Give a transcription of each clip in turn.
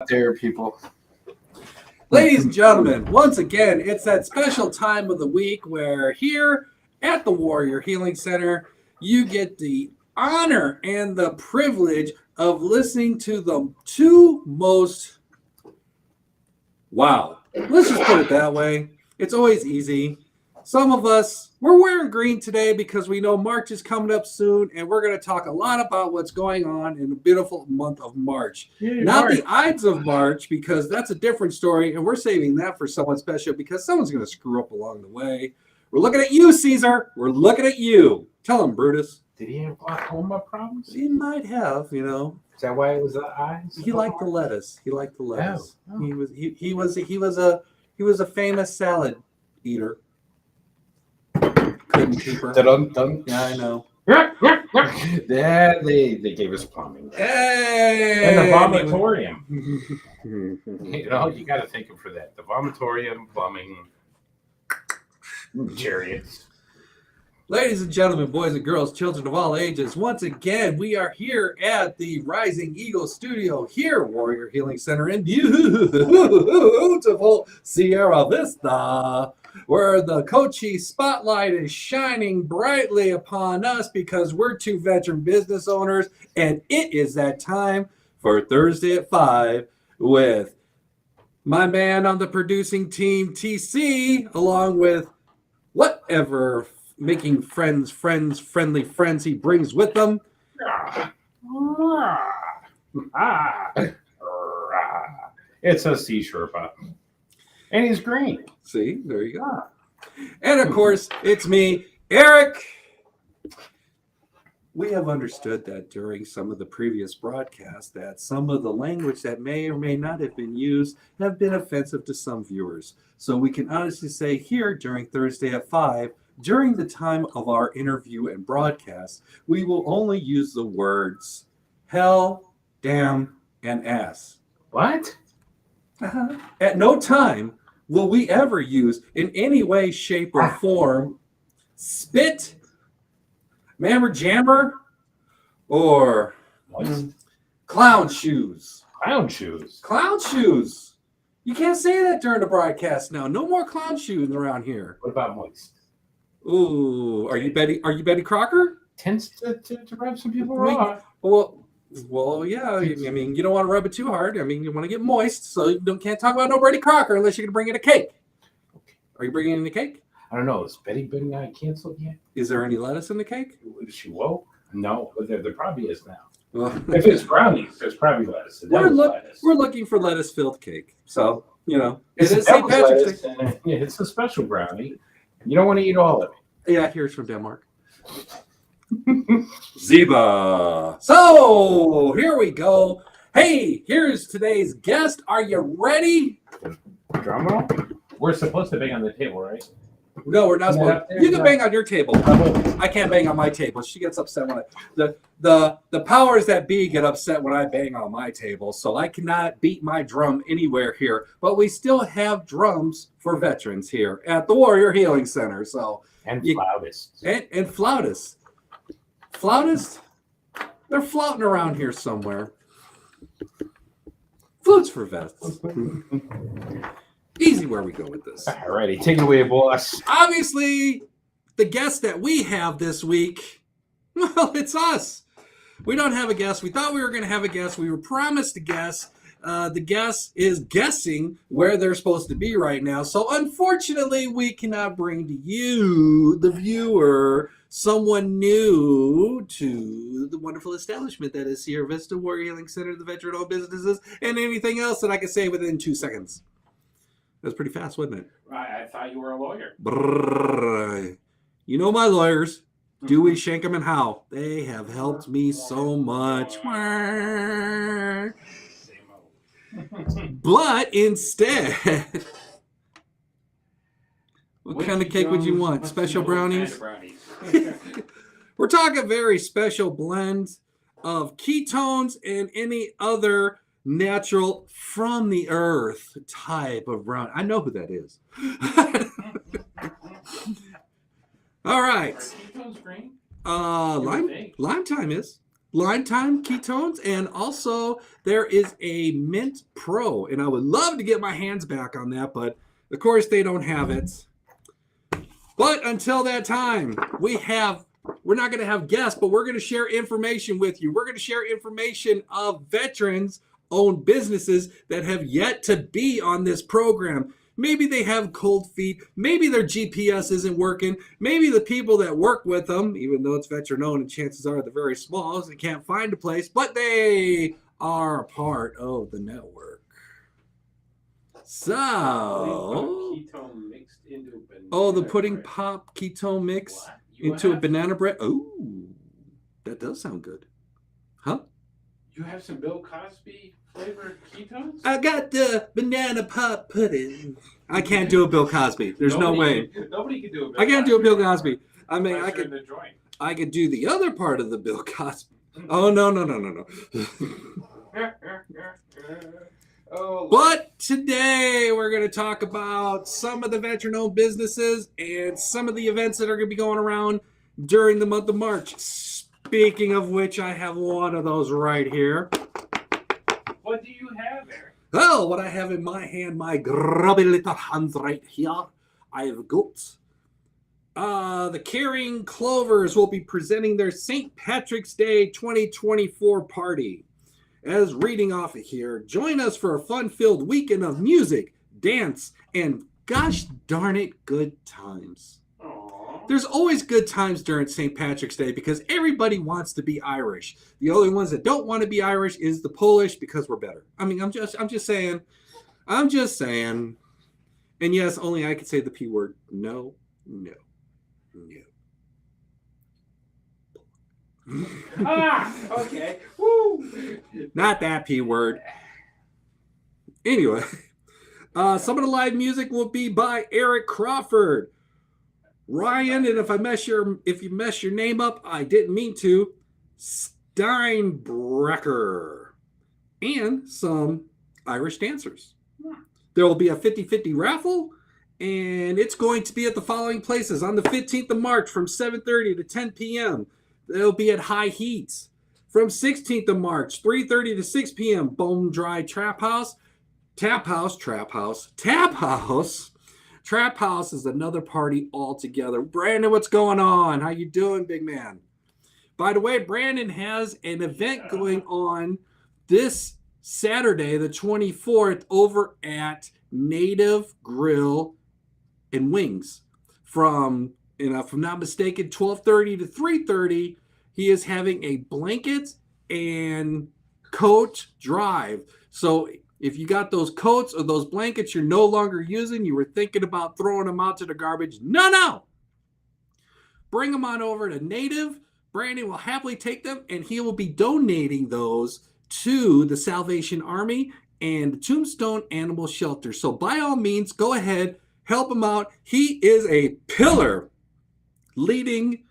there, people. Ladies and gentlemen, once again, it's that special time of the week where here at the Warrior Healing Center, you get the honor and the privilege of listening to the two most, let's just put it that way. It's always easy. Some of us, we're wearing green today because we know March is coming up soon, and we're going to talk a lot about what's going on in the beautiful month of March. Not the Ides of March, because that's a different story, and we're saving that for someone special because someone's going to screw up along the way. We're looking at you, Caesar. We're looking at you. Tell him, Brutus. Did he have glaucoma problems? He might have, you know. Is that why it was the eyes? He liked the lettuce. He liked the lettuce. Oh. He was a famous salad eater. Couldn't keep her. Dun-dun-dun. Yeah, I know. Yeah, they gave us plumbing. Hey! And the vomitorium. You know, you got to thank him for that. The vomitorium, plumbing, chariots. Ladies and gentlemen, boys and girls, children of all ages, once again, we are here at the Rising Eagle Studio here, Warrior Healing Center in beautiful Sierra Vista, where the Coachie spotlight is shining brightly upon us because we're two veteran business owners, and it is that time for Thursday at 5 with my man on the producing team, TC, along with whatever making friendly friends he brings with them. It's a sea Sherpa. And he's green. See, there you go. And of course, it's me, Erik. We have understood that during some of the previous broadcasts that some of the language that may or may not have been used have been offensive to some viewers. So we can honestly say here during Thursday at 5, during the time of our interview and broadcast, we will only use the words hell, damn, and ass. What? At no time will we ever use in any way, shape, or form spit, mammer jammer, or clown shoes. Clown shoes. Clown shoes. You can't say that during the broadcast now. No more clown shoes around here. What about moist? Ooh, are you Betty Crocker? Tends to rub some people raw. Well, yeah. I mean, you don't want to rub it too hard. I mean, you want to get moist, so you can't talk about no Betty Crocker unless you're going to bring in a cake. Okay. Are you bringing in a cake? I don't know. Is Betty been canceled yet? Is there any lettuce in the cake? Is she woke? No, but there probably is now. Well, If it's brownies, there's probably lettuce. we're looking for lettuce-filled cake. So, you know, It's it is St. Patrick's Day. Yeah, it's a special brownie. You don't want to eat all of it. Yeah, here's from Denmark. Ziba. So, here we go. Hey, here's today's guest. Are you ready? Drum roll? We're supposed to bang on the table, right? No, we're not supposed to. You can bang on your table. I can't bang on my table. She gets upset when the powers that be get upset when I bang on my table. So I cannot beat my drum anywhere here. But we still have drums for veterans here at the Warrior Healing Center. So flautists. And flautists. Flautists? They're flouting around here somewhere. Flutes for vets. Easy where we go with this. Alrighty, take it away, boss. Obviously, the guest that we have this week, well, it's us. We don't have a guest. We thought we were going to have a guest. We were promised a guest. The guest is guessing where they're supposed to be right now. So, unfortunately, we cannot bring to you, the viewer, someone new to the wonderful establishment that is Sierra Vista Warrior Healing Center, the veteran-owned businesses, and anything else that I can say within 2 seconds. That was pretty fast, wasn't it? Right, I thought you were a lawyer. Brrr. You know my lawyers, Dewey, Shankham, and Howe. They have helped me so much. But instead, what kind of cake would you want? Special brownies? We're talking very special blends of ketones and any other natural from the earth type of brown. I know who that is. All right. Are ketones green? Lime time is. Lime ketones, and also there is a Mint Pro, and I would love to get my hands back on that, but of course they don't have it. But until that time, we're not going to have guests, but we're going to share information with you. We're going to share information of veterans-owned businesses that have yet to be on this program. Maybe they have cold feet. Maybe their GPS isn't working. Maybe the people that work with them, even though it's veteran-owned and chances are they're very small, so they can't find a place, but they are a part of the network. So, ketone mixed into banana the pudding bread. pop ketone mix What? You into a have- banana bread. Oh, that does sound good. Huh? You have some Bill Cosby flavored ketones? I got the banana pop pudding. I can't do a Bill Cosby. There's no way. Nobody can do a Bill I can't do a Bill Cosby. I mean, Unless I you're in could the joint. I could do the other part of the Bill Cosby. Oh, no. Oh, But today we're going to talk about some of the veteran-owned businesses and some of the events that are going to be going around during the month of March. Speaking of which, I have one of those right here. what do you have there? Well, what I have in my hand, my grubby little hands right here, I've got the Caring Clovers will be presenting their St. Patrick's Day 2024 party. As reading off of here, join us for a fun-filled weekend of music, dance, and gosh darn it, good times. Aww. There's always good times during St. Patrick's Day because everybody wants to be Irish. The only ones that don't want to be Irish is the Polish because we're better. I mean, I'm just saying. And yes, only I could say the P word. No. Okay. Woo. Not that P word. Anyway, some of the live music will be by Erik Crawford, Ryan, and if you mess your name up, I didn't mean to, Steinbrecker, and some Irish dancers. There will be a 50-50 raffle, and it's going to be at the following places on the 15th of March from 7:30 to 10 p.m. They'll be at High Heat. From 16th of March, 3:30 to 6 p.m., Bone Dry Trap House. Trap House is another party altogether. Brandon, what's going on? How you doing, big man? By the way, Brandon has an event going on this Saturday, the 24th, over at Native Grill and Wings. From, if I'm not mistaken, 12:30 to 3:30, he is having a blanket and coat drive. So if you got those coats or those blankets you're no longer using, you were thinking about throwing them out to the garbage, no. Bring them on over to Native. Brandon will happily take them, and he will be donating those to the Salvation Army and the Tombstone Animal Shelter. So by all means, go ahead, help him out. He is a pillar leading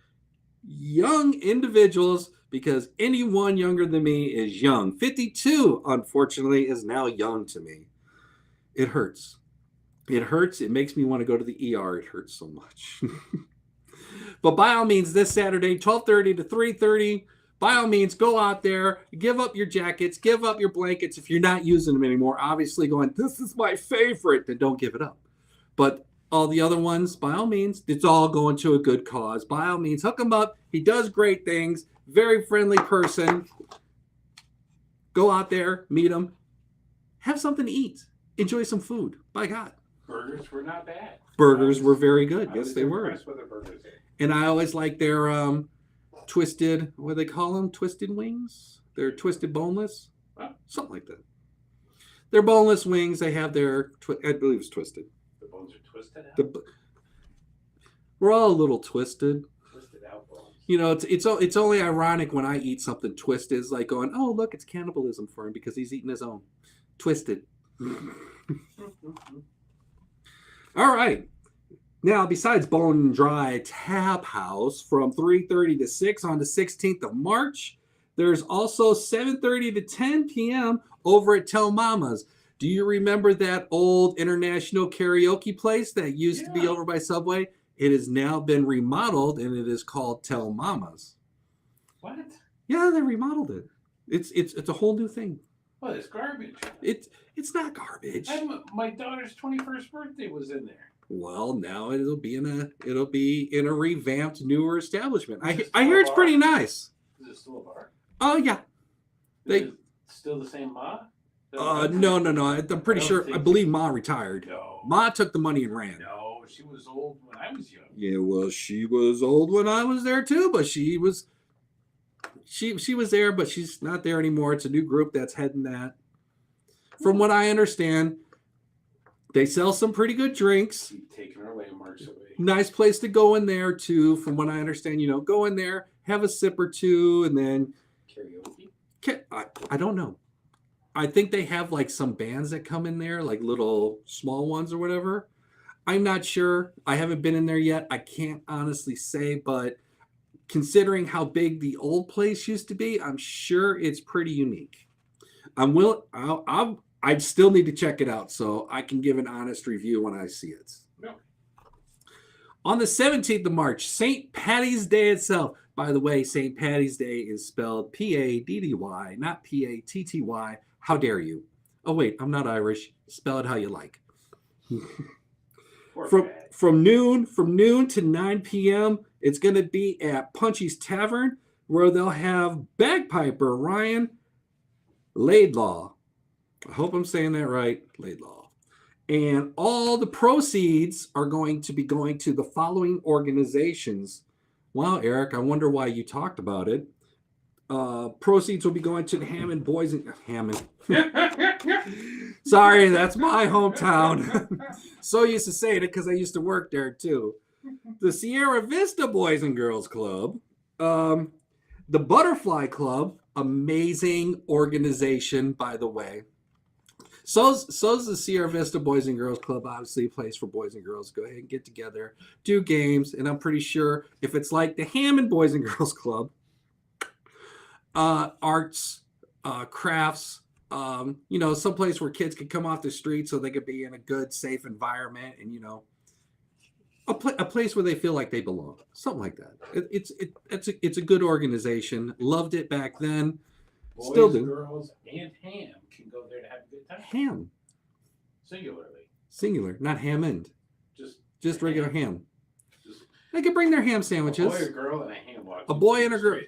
young individuals, because anyone younger than me is young. 52, unfortunately, is now young to me. It hurts. It makes me want to go to the ER. It hurts so much. But by all means, this Saturday, 12:30 to 3:30, by all means, go out there, give up your jackets, give up your blankets if you're not using them anymore. Obviously going, this is my favorite, then don't give it up. But all the other ones, by all means, it's all going to a good cause. By all means, hook him up. He does great things. Very friendly person. Go out there, meet him. Have something to eat. Enjoy some food. By God. Burgers were not bad. Burgers were very good. I Yes, was they were. impressed with the burgers there. And I always like their twisted, what do they call them? Twisted wings? They're twisted boneless? Huh? Something like that. They're boneless wings. They have their, I believe it's twisted. The bones are twisted out. We're all a little twisted. Twisted out bones. You know, it's only ironic when I eat something twisted. It's like going, oh, look, it's cannibalism for him because he's eating his own. Twisted. All right. Now, besides Bone Dry Tap House from 3:30 to 6 on the 16th of March, there's also 7:30 to 10 p.m. over at Tell Mama's. Do you remember that old international karaoke place that used to be over by Subway? It has now been remodeled, and it is called Tell Mama's. What? Yeah, they remodeled it. It's a whole new thing. Well, it's garbage. It's not garbage. My daughter's 21st birthday was in there. Well, now it'll be in a revamped, newer establishment. I still hear a it's bar? pretty nice. Is it still a bar? Oh yeah. Is it still the same Ma? No. I'm pretty sure. I believe Ma retired. No. Ma took the money and ran. No, she was old when I was young. Yeah, well, she was old when I was there too, but she was there, but she's not there anymore. It's a new group that's heading that. From what I understand, they sell some pretty good drinks. Keep taking her away, marks away. Nice place to go in there too. From what I understand, go in there, have a sip or two, and then Karaoke? I don't know. I think they have like some bands that come in there, like little small ones or whatever. I'm not sure. I haven't been in there yet. I can't honestly say, but considering how big the old place used to be, I'm sure it's pretty unique. I'd still need to check it out so I can give an honest review when I see it. No. On the 17th of March, St. Paddy's Day itself. By the way, St. Paddy's Day is spelled P-A-D-D-Y, not P-A-T-T-Y. How dare you? Oh, wait, I'm not Irish. Spell it how you like. From noon to 9 p.m., it's going to be at Punchy's Tavern, where they'll have bagpiper Ryan Laidlaw. I hope I'm saying that right, Laidlaw. And all the proceeds are going to be going to the following organizations. Wow, Eric, I wonder why you talked about it. Proceeds will be going to the Hammond Boys and Hammond. Sorry, that's my hometown. So used to saying it because I used to work there too. The Sierra Vista Boys and Girls Club, the Butterfly Club, amazing organization, by the way. So's the Sierra Vista Boys and Girls Club, obviously a place for boys and girls to go ahead and get together, do games, and I'm pretty sure if it's like the Hammond Boys and Girls Club, arts, crafts, someplace where kids can come off the street so they could be in a good, safe environment, and a place where they feel like they belong, something like that. It's a good organization. Loved it back then. Boys, still do. Girls, and ham can go there to have a good time. Ham, singular, not Hammond. Just regular ham. They could bring their ham sandwiches. A boy, a girl, and a ham walk. A boy and a girl.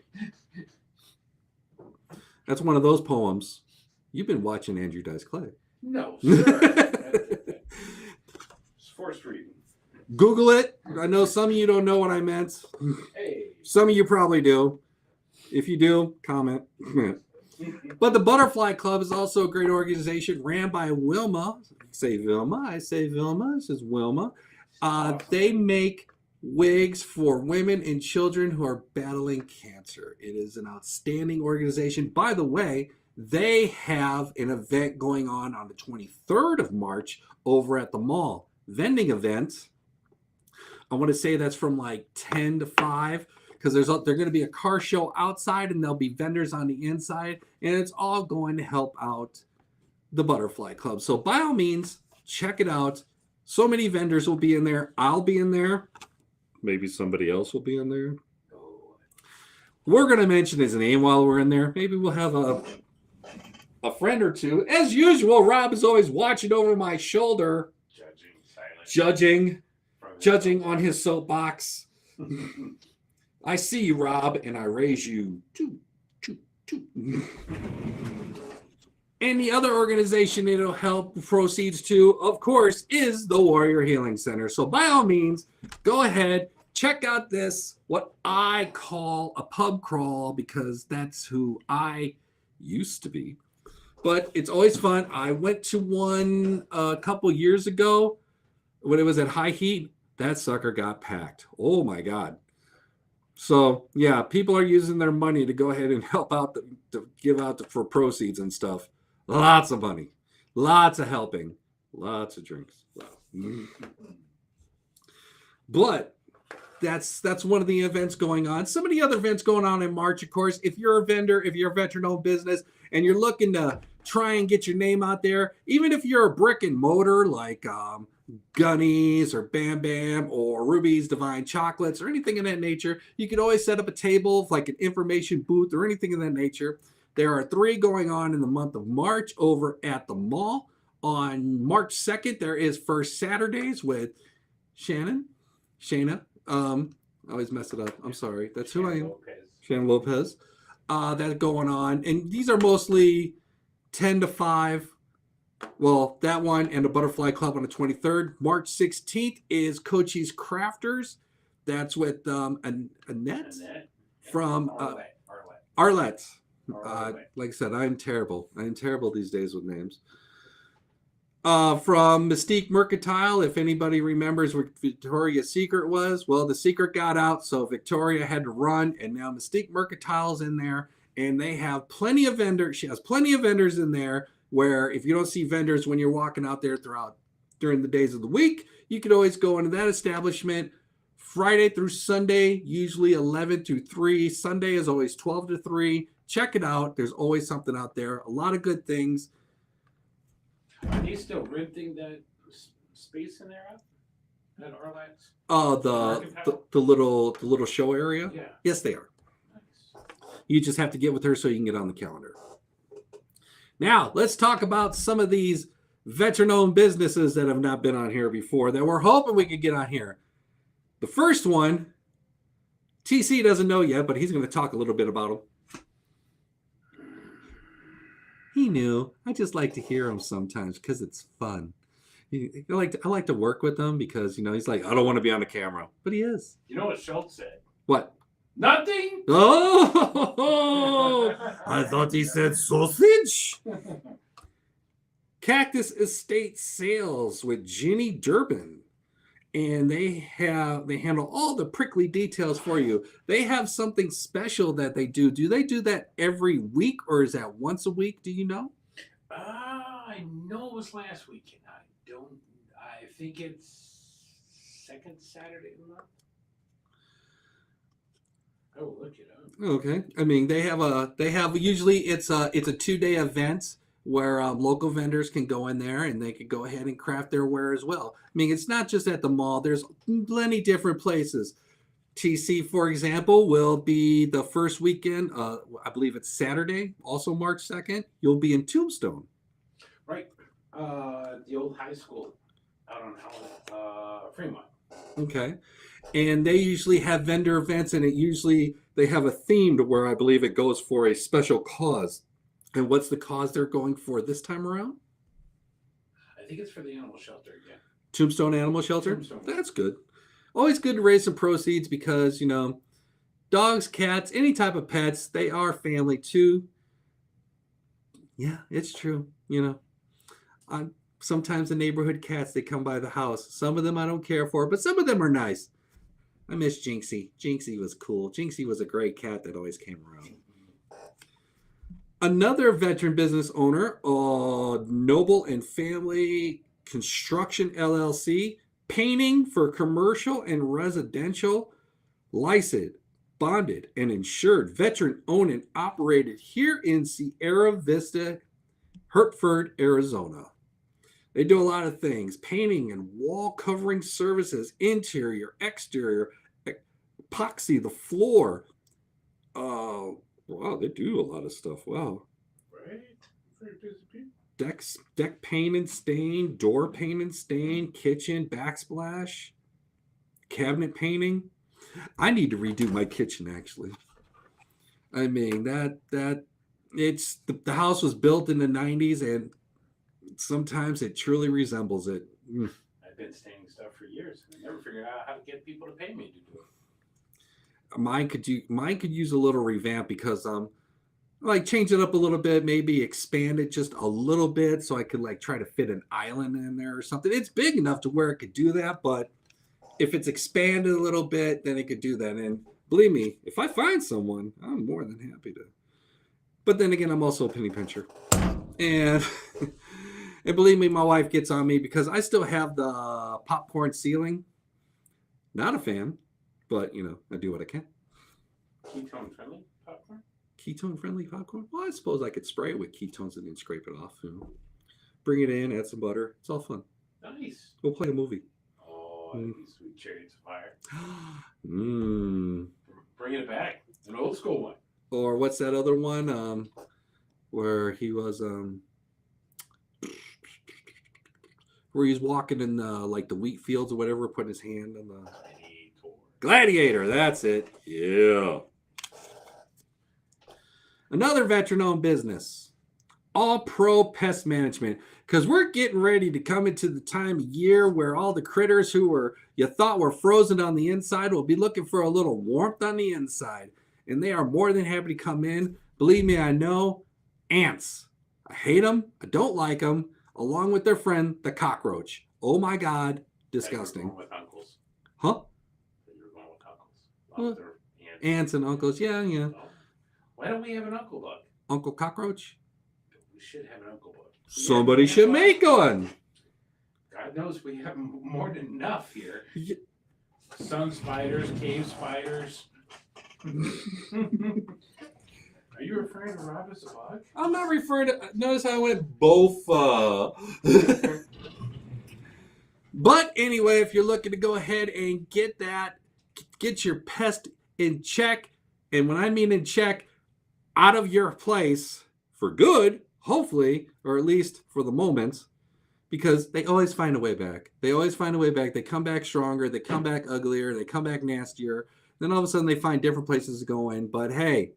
That's one of those poems. You've been watching Andrew Dice Clay. No, sir. It's forced reading. Google it. I know some of you don't know what I meant. Hey. Some of you probably do. If you do, comment. But the Butterfly Club is also a great organization ran by Wilma. Say Vilma. I say Vilma. This is Wilma. They make wigs for women and children who are battling cancer. It is an outstanding organization. By the way, they have an event going on the 23rd of March over at the mall. Vending event. I want to say that's from like 10 to 5 because there's going to be a car show outside and there'll be vendors on the inside, and it's all going to help out the Butterfly Club. So by all means, check it out. So many vendors will be in there. I'll be in there. Maybe somebody else will be in there. We're going to mention his name while we're in there. Maybe we'll have a friend or two. As usual, Rob is always watching over my shoulder. Judging on his soapbox. I see you, Rob, and I raise you. And the other organization it'll help proceeds to, of course, is the Warrior Healing Center. So by all means, go ahead, check out this, what I call a pub crawl, because that's who I used to be. But it's always fun. I went to one a couple years ago when it was at high heat. That sucker got packed. Oh my God. So yeah, people are using their money to go ahead and help out, to give out for proceeds and stuff. Lots of money, lots of helping, lots of drinks. Wow. But that's one of the events going on. Some of the other events going on in March, of course, if you're a vendor, if you're a veteran-owned business, and you're looking to try and get your name out there. Even if you're a brick and mortar like Gunnies or Bam Bam or Ruby's Divine Chocolates or anything of that nature, you could always set up a table like an information booth or anything of that nature. There are 3 going on in the month of March over at the mall. On March 2nd, there is First Saturdays with Shayna. I always mess it up. I'm sorry. That's who I am. Shannon Lopez. That's going on. And these are mostly 10 to 5. Well, that one and the Butterfly Club on the 23rd. March 16th is Cochise Crafters. That's with Annette from Arlette. Like I said, I'm terrible. I'm terrible these days with names. From Mystique Mercantile, if anybody remembers what Victoria's Secret was, well, the secret got out, so Victoria had to run, and now Mystique Mercantile's in there, and they have plenty of vendors. She has plenty of vendors in there where if you don't see vendors when you're walking out there during the days of the week, you could always go into that establishment Friday through Sunday, usually 11 to 3. Sunday is always 12 to 3. Check it out. There's always something out there. A lot of good things. Are they still renting that space in there at Arlette's? The little show area? Yeah. Yes, they are. Nice. You just have to get with her so you can get on the calendar. Now, let's talk about some of these veteran-owned businesses that have not been on here before that we're hoping we could get on here. The first one, TC doesn't know yet, but he's going to talk a little bit about them. He knew. I just like to hear him sometimes because it's fun. I like to work with him because, he's like, I don't want to be on the camera. But he is. You know what Schultz said? What? Nothing. Oh, I thought he said sausage. Cactus Estate Sales with Ginny Durbin. And they handle all the prickly details for you. They have something special that they do. Do they do that every week or is that once a week? Do you know? I know it was last weekend. I think it's second Saturday of the month. I will look it up. Okay. I mean, they have usually it's a 2-day event where local vendors can go in there and they can go ahead and craft their wear as well. I mean, it's not just at the mall. There's plenty different places. TC, for example, will be the first weekend. I believe it's Saturday, also March 2nd. You'll be in Tombstone. Right. The old high school out on Fremont. Okay. And they usually have vendor events, and they have a theme to where I believe it goes for a special cause. And what's the cause they're going for this time around? I think it's for the animal shelter again. Tombstone Animal Shelter? Tombstone. That's good. Always good to raise some proceeds because, dogs, cats, any type of pets, they are family too. Yeah, it's true. Sometimes the neighborhood cats, they come by the house. Some of them I don't care for, but some of them are nice. I miss Jinxie. Jinxie was cool. Jinxie was a great cat that always came around. Another veteran business owner, Noble and Family Construction LLC, painting for commercial and residential, licensed, bonded, and insured, veteran owned and operated here in Sierra Vista, Hertford, Arizona. They do a lot of things, painting and wall covering services, interior, exterior, epoxy, the floor. Wow, they do a lot of stuff. Wow. Right. Very busy people. Deck paint and stain, door paint and stain, kitchen backsplash, cabinet painting. I need to redo my kitchen actually. I mean that it's the house was built in the 90s and sometimes it truly resembles it. I've been staining stuff for years and I never figured out how to get people to pay me to do it. Mine could use a little revamp because change it up a little bit, maybe expand it just a little bit so I could try to fit an island in there or something. It's big enough to where it could do that, but if it's expanded a little bit, then it could do that. And believe me, if I find someone, I'm more than happy to. But then again, I'm also a penny pincher. And and believe me, my wife gets on me because I still have the popcorn ceiling. Not a fan. But, I do what I can. Ketone friendly popcorn? Ketone-friendly popcorn? Well, I suppose I could spray it with ketones and then scrape it off. Bring it in, add some butter. It's all fun. Nice. We'll play a movie. Oh, these sweet chariots of fire. Bringing it back. An old school one. Or what's that other one? Where he was where he's walking in like the wheat fields or whatever, putting his hand on the Gladiator. That's it. Yeah. Another veteran-owned business, All Pro Pest Management, because we're getting ready to come into the time of year where all the critters who you thought were frozen on the inside will be looking for a little warmth on the inside, and they are more than happy to come in. Believe me, I know. Ants. I hate them. I don't like them. Along with their friend, the cockroach. Oh my God, disgusting. You're going with uncles. Huh? You're going with uncles. Ants and uncles. Yeah. Oh. Why don't we have an uncle bug? Uncle Cockroach? We should have an uncle bug. Somebody should make one. God knows we have more than enough here. Yeah. Sun spiders, cave spiders. Are you referring to Rob as a bug? I'm not referring to... Notice how I went both. But anyway, if you're looking to go ahead and get your pest in check, and when I mean in check, out of your place for good, hopefully, or at least for the moment, because they always find a way back. They always find a way back. They come back stronger. They come back uglier. They come back nastier. Then all of a sudden they find different places to go in. But hey,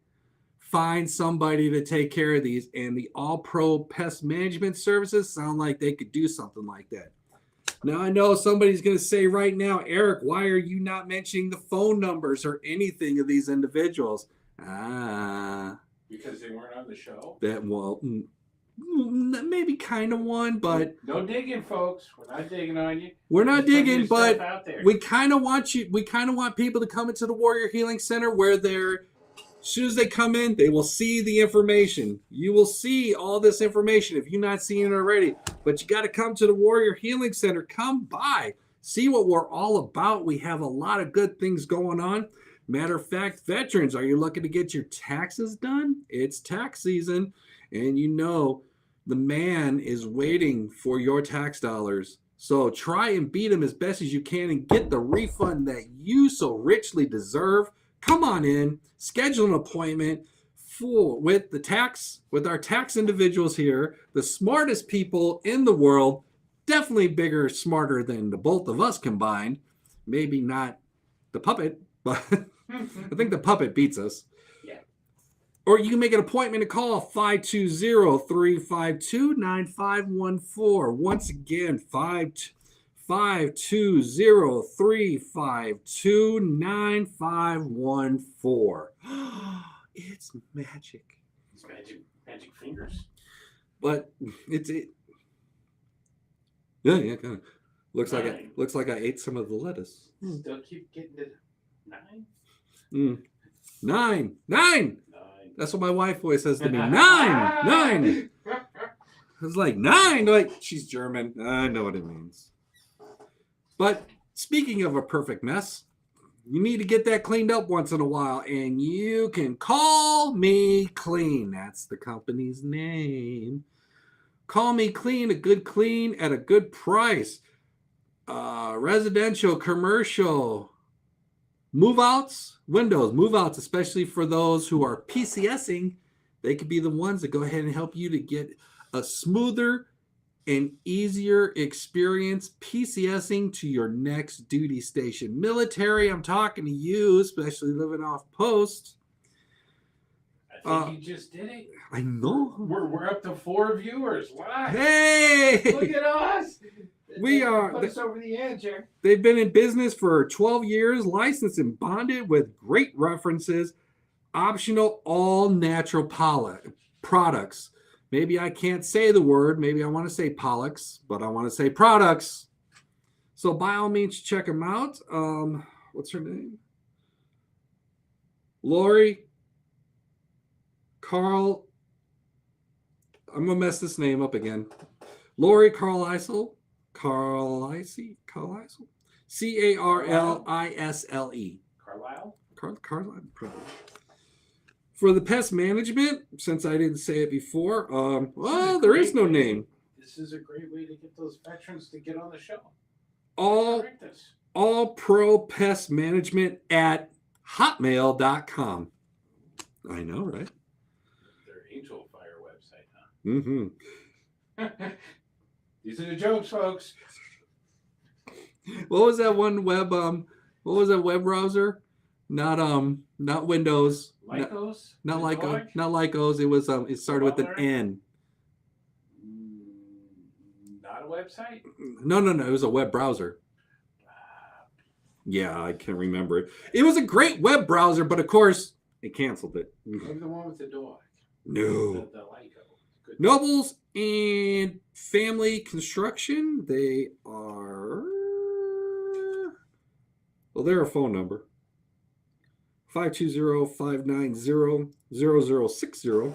find somebody to take care of these. And the All Pro Pest Management Services sound like they could do something like that. Now, I know somebody's going to say right now, Eric, why are you not mentioning the phone numbers or anything of these individuals? Because they weren't on the show? Maybe kind of one, but... No digging, folks. We're not digging on you. We're not digging, but we kind of want you... We kind of want people to come into the Warrior Healing Center where they're... As soon as they come in, they will see the information. You will see all this information if you're not seeing it already. But you got to come to the Warrior Healing Center. Come by. See what we're all about. We have a lot of good things going on. Matter of fact, veterans, are you looking to get your taxes done? It's tax season, and you know the man is waiting for your tax dollars. So try and beat him as best as you can and get the refund that you so richly deserve. Come on in, schedule an appointment with our tax individuals here, the smartest people in the world, definitely bigger, smarter than the both of us combined. Maybe not the puppet, but I think the puppet beats us. Yeah. Or you can make an appointment to call 520-352-9514. Once again, 520-352-9514. It's magic. It's magic fingers. But yeah, kind of. Looks like I ate some of the lettuce. Still keep getting to 9? 9. That's what my wife always says to me. 9. It's like 9. Like, she's German. I know what it means. But speaking of a perfect mess, you need to get that cleaned up once in a while, and you can call me clean. That's the company's name. Call me clean, a good clean at a good price. Residential, commercial, move outs, windows, move outs, especially for those who are PCSing. They could be the ones that go ahead and help you to get a smoother and easier experience PCSing to your next duty station. Military, I'm talking to you, especially living off post. I think you just did it. I know. We're up to 4 viewers live. Hey! Look at us. We are. Put us over the edge here. They've been in business for 12 years, licensed and bonded with great references, optional all-natural products. Maybe I can't say the word. Maybe I want to say Pollux, but I want to say products. So by all means, check them out. What's her name? Lori Carl. I'm going to mess this name up again. Lori Carlisle. C-A-R-L-I-S-L-E. Carlisle? Carlisle? Carlisle. For the pest management, since I didn't say it before, well, there is no name. This is a great way to get those veterans to get on the show. All Pro Pest Management at hotmail.com. I know, right? Their Angel Fire website, huh? Mm-hmm. These are the jokes, folks. What was that one web? What was that web browser? Not Windows. Lycos? Not Lycos. It was it started with an N. Not a website? No. It was a web browser. Yeah, I can't remember it. It was a great web browser, but of course, it canceled it. Maybe the one with the dog. No. The Lyco. Good. Nobles and Family Construction. They are. Well, they're a phone number. 520-590-0060.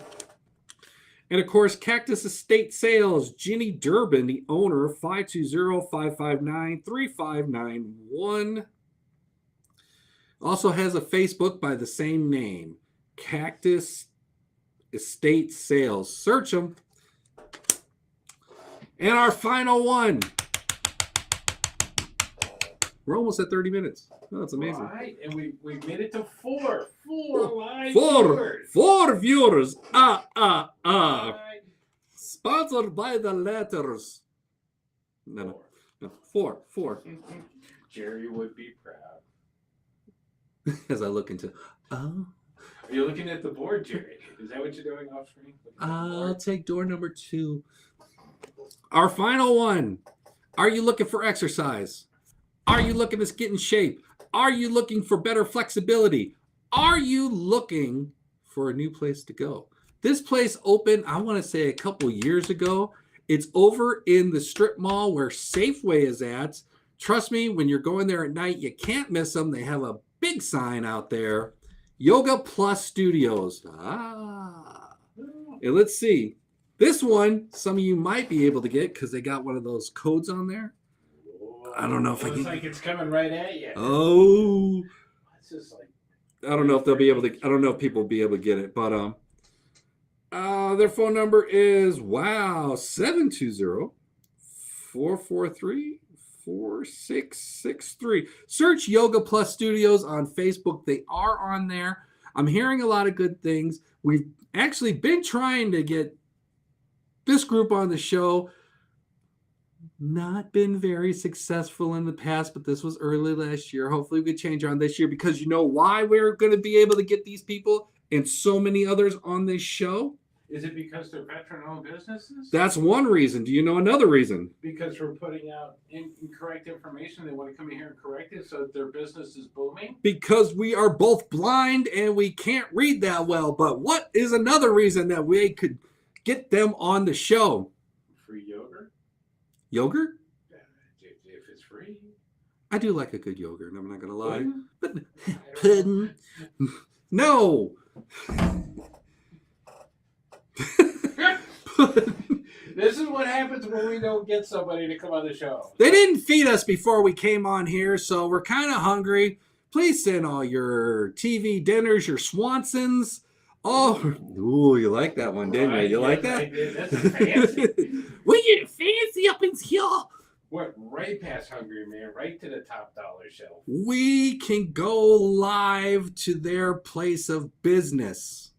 And of course, Cactus Estate Sales, Ginny Durbin, the owner, 520-559-3591. Also has a Facebook by the same name, Cactus Estate Sales. Search them. And our final one. We're almost at 30 minutes. Oh, that's amazing. All right, and we made it to four live viewers. Four viewers. Right. Sponsored by the letters. No. Four. Jerry would be proud. As I look into. Oh. Are you looking at the board, Jerry? Is that what you're doing off screen? I'll take door number 2. Our final one. Are you looking for exercise? Are you looking to get in shape? Are you looking for better flexibility? Are you looking for a new place to go? This place opened, I want to say, a couple years ago. It's over in the strip mall where Safeway is at. Trust me, when you're going there at night, you can't miss them. They have a big sign out there. Yoga Plus Studios. And let's see. This one, some of you might be able to get because they got one of those codes on there. I don't know if I can. Looks like it's coming right at you. Oh. It's just like. I don't know if they'll be able to. I don't know if people will be able to get it, but their phone number is 720-443-4663. Search Yoga Plus Studios on Facebook. They are on there. I'm hearing a lot of good things. We've actually been trying to get this group on the show. Not been very successful in the past, but this was early last year. Hopefully we could change on this year because you know why we're going to be able to get these people and so many others on this show? Is it because they're veteran-owned businesses? That's one reason. Do you know another reason? Because we're putting out incorrect information. They want to come in here and correct it so that their business is booming? Because we are both blind and we can't read that well. But what is another reason that we could get them on the show? Free yogurt? Yogurt? If it's free. I do like a good yogurt, I'm not going to lie. Pudding? But pudding. No. This is what happens when we don't get somebody to come on the show. They didn't feed us before we came on here, so we're kind of hungry. Please send all your TV dinners, your Swansons. Oh, ooh, you like that one, didn't you? You like that? I did. That's fancy. We get fancy up in here. Went right past Hungry Man, right to the top dollar shelf. We can go live to their place of business.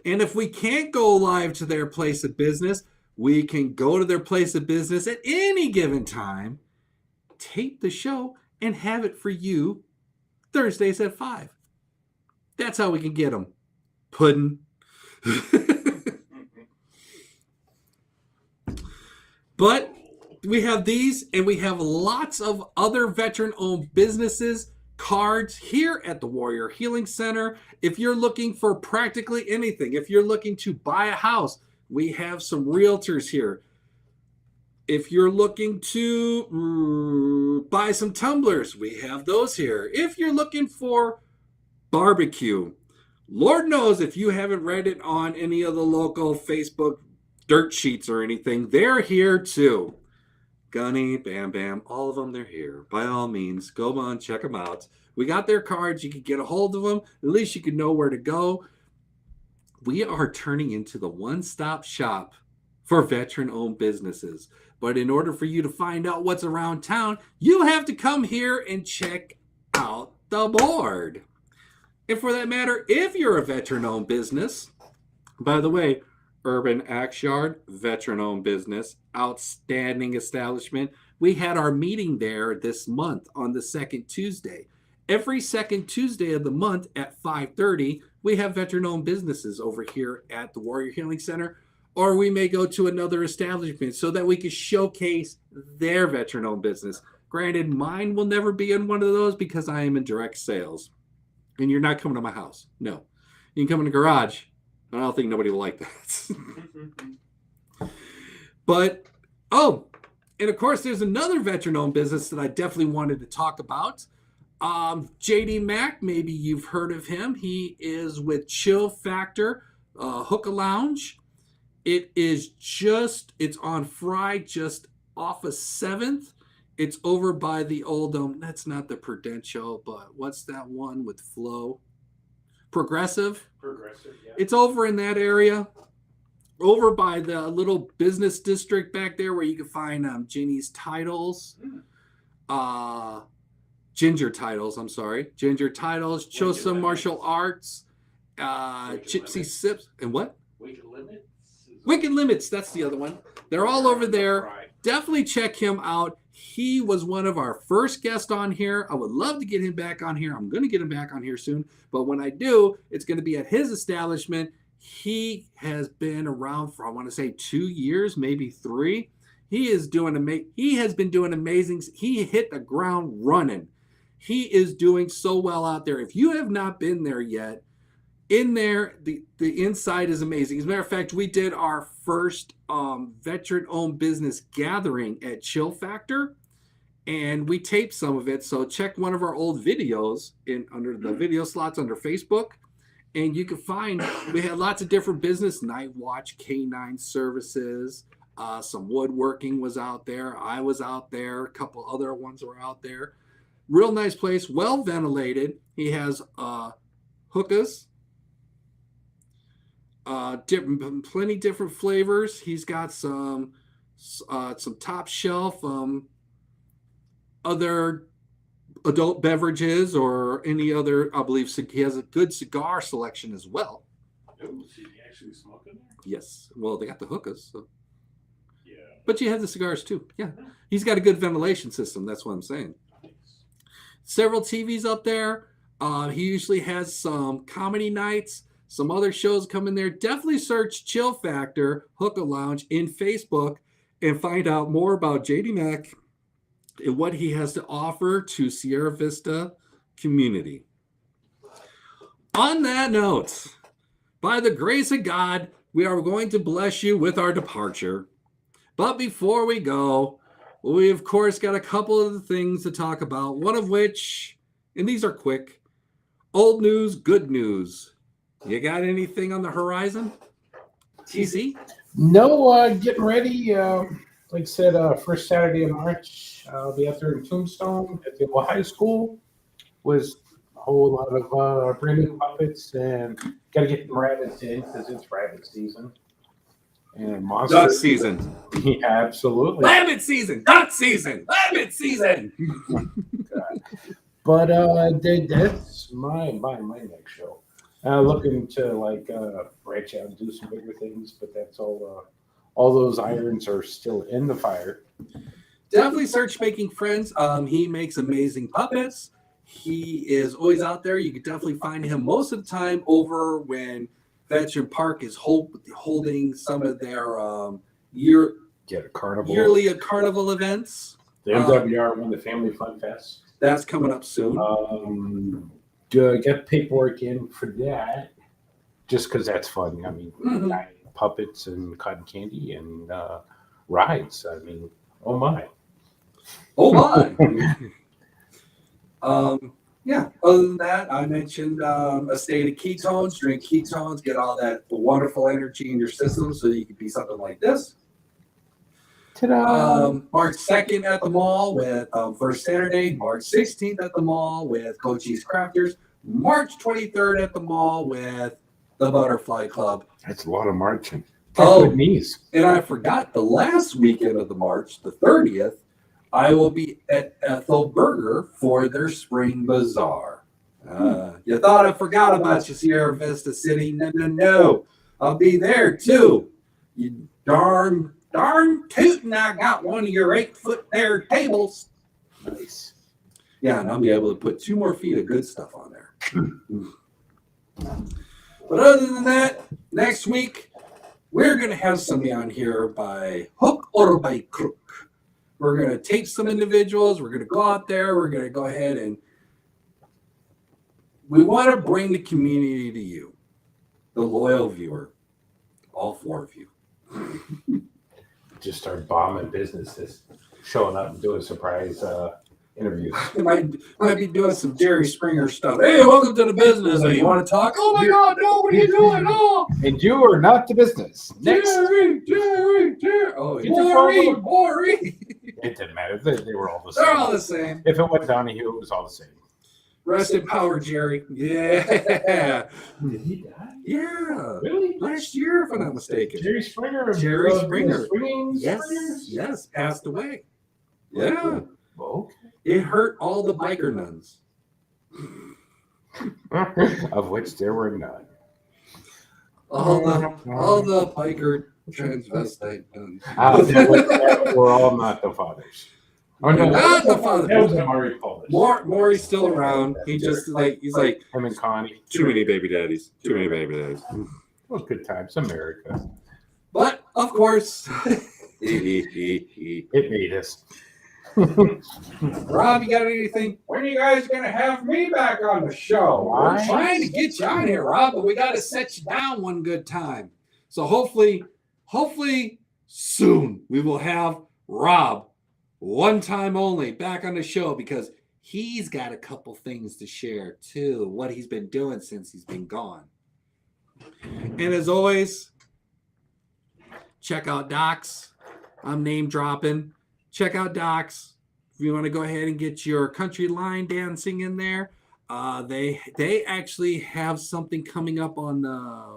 And if we can't go live to their place of business, we can go to their place of business at any given time, tape the show, and have it for you Thursdays at 5. That's how we can get them. Pudding. But we have these, and we have lots of other veteran-owned businesses, cards here at the Warrior Healing Center. If you're looking for practically anything, if you're looking to buy a house, we have some realtors here. If you're looking to buy some tumblers, we have those here. If you're looking for barbecue, Lord knows if you haven't read it on any of the local Facebook dirt sheets or anything, they're here too. Gunny, Bam Bam, all of them, they're here. By all means, go on, check them out. We got their cards. You can get a hold of them. At least you can know where to go. we are turning into the one-stop shop for veteran-owned businesses. But in order for you to find out what's around town, you have to come here and check out the board. And for that matter, if you're a veteran-owned business, by the way, Urban Axe Yard, veteran-owned business, outstanding establishment. We had our meeting there this month on the second Tuesday. Every second Tuesday of the month at 5:30, we have veteran-owned businesses over here at the Warrior Healing Center, or we may go to another establishment so that we can showcase their veteran-owned business. Granted, mine will never be in one of those because I am in direct sales. And you're not coming to my house. No. You can come in the garage. I don't think nobody will like that. But, and of course, there's another veteran-owned business that I definitely wanted to talk about. JD Mack, maybe you've heard of him. He is with Chill Factor, Hookah Lounge. It's on Fry, just off of 7th. It's over by the old, that's not the Prudential, but what's that one with Flo? Progressive, yeah. It's over in that area, over by the little business district back there where you can find Ginny's Titles, Ginger Titles, Chosun Martial Arts, Gypsy Sips, and what? Wicked Limits, that's the other one. They're all over there. Definitely check him out. He was one of our first guests on here. I would love to get him back on here. I'm going to get him back on here soon. But when I do, it's going to be at his establishment. He has been around for, I want to say, 2 years, maybe 3. He has been doing amazing. He hit the ground running. He is doing so well out there. If you have not been there yet, in there, the inside is amazing. As a matter of fact, we did our first veteran-owned business gathering at Chill Factor, and we taped some of it. So check one of our old videos under the video slots under Facebook, and you can find we had lots of different business. Night Watch, Canine Services, some woodworking was out there. I was out there. A couple other ones were out there. Real nice place, well ventilated. He has hookahs. Plenty different flavors. He's got some top shelf other adult beverages or any other. I believe he has a good cigar selection as well. Oh, so you actually smoke in there? Yes. Well, they got the hookahs. So. Yeah. But you have the cigars too. Yeah. He's got a good ventilation system. That's what I'm saying. Nice. Several TVs up there. He usually has some comedy nights. Some other shows come in there. Definitely search Chill Factor Hookah Lounge in Facebook and find out more about JD Mack and what he has to offer to Sierra Vista community. On that note, by the grace of God, we are going to bless you with our departure. But before we go, we of course got a couple of the things to talk about. One of which, and these are quick, old news, good news. You got anything on the horizon? TC? No, getting ready. Like I said, first Saturday of March, I'll be out there in Tombstone at the old high school. Was a whole lot of brand new puppets, and got to get them rabbits in because it's rabbit season. And monster Duck season. Yeah, absolutely. Rabbit season. Duck season. Rabbit season. But that's my next show. Looking to branch out and do some bigger things, but that's all those irons are still in the fire. Definitely search Making Friends. He makes amazing puppets. He is always out there. You can definitely find him most of the time over when Veteran Park is holding some of their yearly carnival events. The MWR won the Family Fun Fest. That's coming up soon. Get paperwork in for that, just because that's fun. I mean, puppets and cotton candy and rides. I mean, oh my. Yeah. Other than that, I mentioned a state of ketones. Drink ketones, get all that wonderful energy in your system, so you can be something like this. Ta-da! March 2nd at the mall with first Saturday. March 16th at the mall with Cochise Crafters. March 23rd at the mall with the Butterfly Club. That's a lot of marching. Oh, Good knees. and I forgot the last weekend of the March, the 30th, I will be at Ethel Burger for their spring bazaar. You thought I forgot about you, Sierra Vista City? No. I'll be there too. You darn tootin', I got one of your 8-foot there tables. Nice. Yeah, and I'll be able to put 2 more feet of good stuff on there. But other than that, next week, we're going to have somebody on here by hook or by crook. We're going to tape some individuals. We're going to go out there. We're going to go ahead and we want to bring the community to you, the loyal viewer, all 4 of you. Just start bombing businesses, showing up and doing surprise interviews. I might be doing some Jerry Springer stuff. Hey, welcome to the business. You want to talk? Oh my God, no, what are you doing? Oh, And you are not the business. Next. Jerry. Oh, Get your Maury. It didn't matter. They were all the same. They're all the same. If it went Donahue, it was all the same. Rest in power, Jerry. Yeah. Did he die? Yeah. Really? Last year, if I'm not mistaken. Jerry Springer. Jerry Springer. Yes. Yes, passed away. Yeah. Okay. It hurt all the biker nuns. Of which there were none. All the biker transvestite nuns. We're all not the fathers. Oh, no, Not the father. That was Maury Polish. Maury's still around. He's like Him and Connie. too many baby daddies. Too many baby daddies. Well, good times. America. But of course, It made us. Rob, you got anything? When are you guys gonna have me back on the show? We're trying to get you on here, Rob, but we got to set you down one good time. So hopefully soon we will have Rob one time only back on the show because he's got a couple things to share too, what he's been doing since he's been gone. And as always, check out Docs. I'm name dropping. Check out Docs. If you want to go ahead and get your country line dancing in there, they actually have something coming up on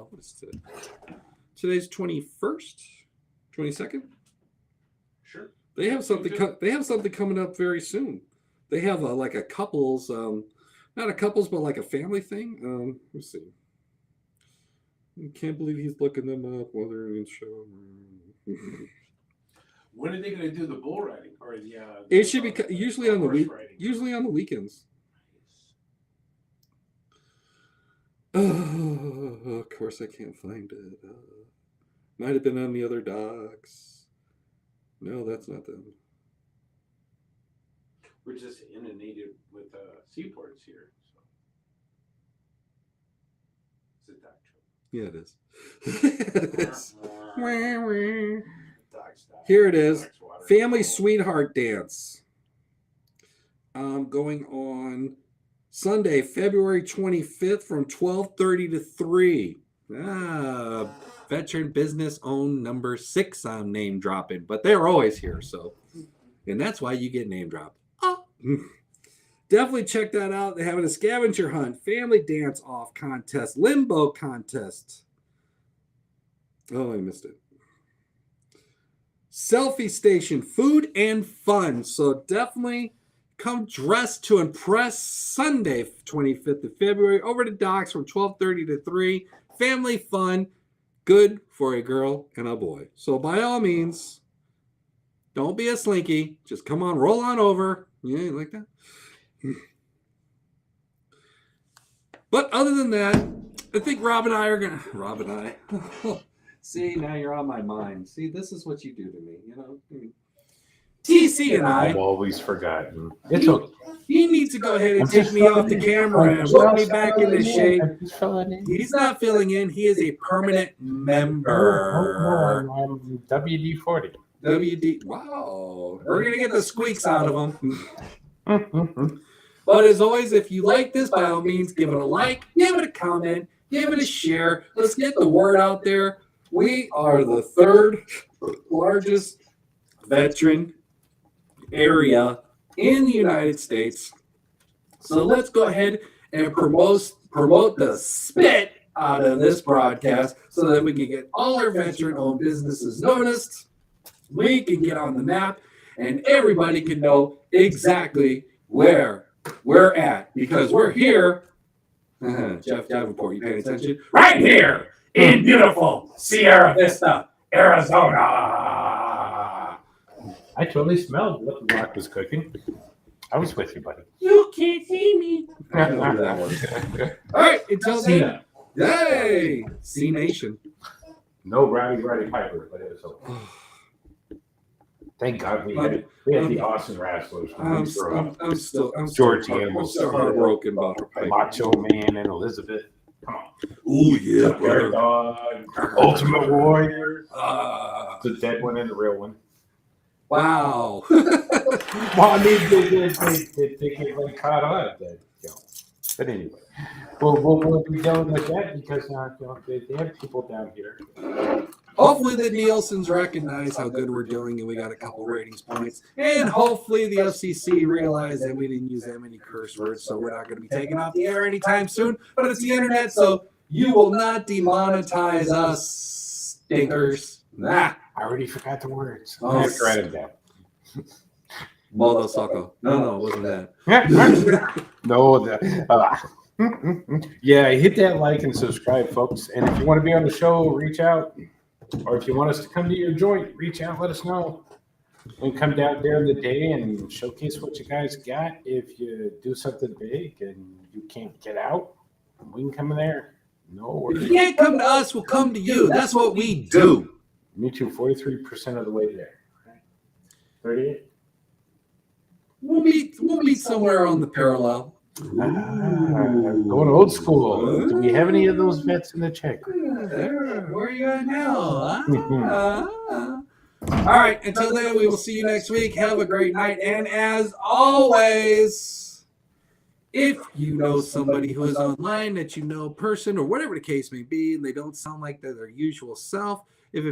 what is today? Today's 21st, 22nd. Sure. They have something. They have something coming up very soon. They have like a couples, not a couples, but like a family thing. Let's see. I can't believe he's looking them up while they're in show. When are they going to do the bull riding or the? It should be usually on the horse week. riding? Usually on the weekends. Oh, of course I can't find it. Might have been on the other docs. No, that's not them. We're just inundated with seaports here. So. Is it Yeah, it is. It is. Docs, Here it is. Docs water. Family Sweetheart Dance. Going on Sunday, February 25th from 12:30 to 3. Veteran business owned number 6 I'm name dropping, but they're always here, so and that's why you get name dropped. Oh. Definitely check that out. They're having a scavenger hunt, family dance off contest, limbo contest. Oh, I missed it. Selfie station, food and fun. So definitely come dressed to impress Sunday, 25th of February, over to Docs from 12:30 to 3. Family fun, good for a girl and a boy. So by all means, don't be a slinky. Just come on, roll on over. Yeah, you like that? But other than that, I think Rob and I are going to... Rob and I... See, now you're on my mind. See, this is what you do to me, you know? TC and I've I... always forgotten. It's okay. He needs to go ahead and take me off the camera and put me back into shape. He's not filling in. He is a permanent member. WD-40. WD. Wow. We're going to get the squeaks out of him. But as always, if you like this, by all means, give it a like, give it a comment, give it a share. Let's get the word out there. We are the 3rd largest veteran area in the United States. So let's go ahead and promote the spit out of this broadcast so that we can get all our veteran-owned businesses noticed. We can get on the map, and everybody can know exactly where we're at because we're here. Jeff Davenport, you paying attention? Right here in beautiful Sierra Vista, Arizona. I totally smelled what the rock was cooking. I was with you, buddy. You can't see me. I know who that was. All right, until then, yay, C Nation. No Rowdy Piper, but it was okay. Thank God we had the Austin Wrestlers. I'm still Georgie Animal. so heartbroken about her pipe. Macho Man and Elizabeth. Come on. Ooh, yeah, Bear Dog, Ultimate Warrior. brother. The dead one and the real one. Wow. Well, I mean, they get like caught on at that. But anyway, we'll be dealing with that because they have people down here. Hopefully the Nielsen's recognize how good we're doing and we got a couple ratings points. And hopefully the FCC realized that we didn't use that many curse words, so we're not going to be taken off the air anytime soon. But it's the internet, so you will not demonetize us, stinkers. Nah. I already forgot the words. Oh, I have to write them down. Modo Socko. No, it wasn't that. No, yeah, hit that like and subscribe, folks. And if you want to be on the show, reach out. Or if you want us to come to your joint, reach out, let us know. We can come down there in the day and showcase what you guys got. If you do something big and you can't get out, we can come in there. No worries. If you can't come to us, we'll come to you. That's what we do. Me too, 43% of the way there. 38? We'll meet somewhere on the parallel. Going old school. Do we have any of those vets in the check? Where are you at now? All right, until then, we will see you next week. Have a great night. And as always, if you know somebody who is online that you know person or whatever the case may be, and they don't sound like they're their usual self, if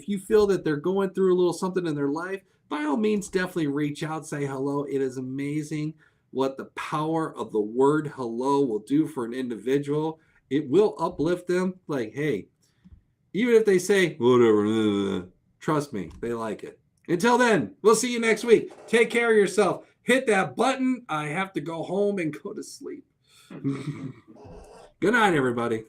you feel that they're going through a little something in their life, by all means, definitely reach out, say hello. It is amazing what the power of the word hello will do for an individual. It will uplift them. Like, hey, even if they say whatever, trust me, they like it. Until then, we'll see you next week. Take care of yourself. Hit that button. I have to go home and go to sleep. Good night, everybody.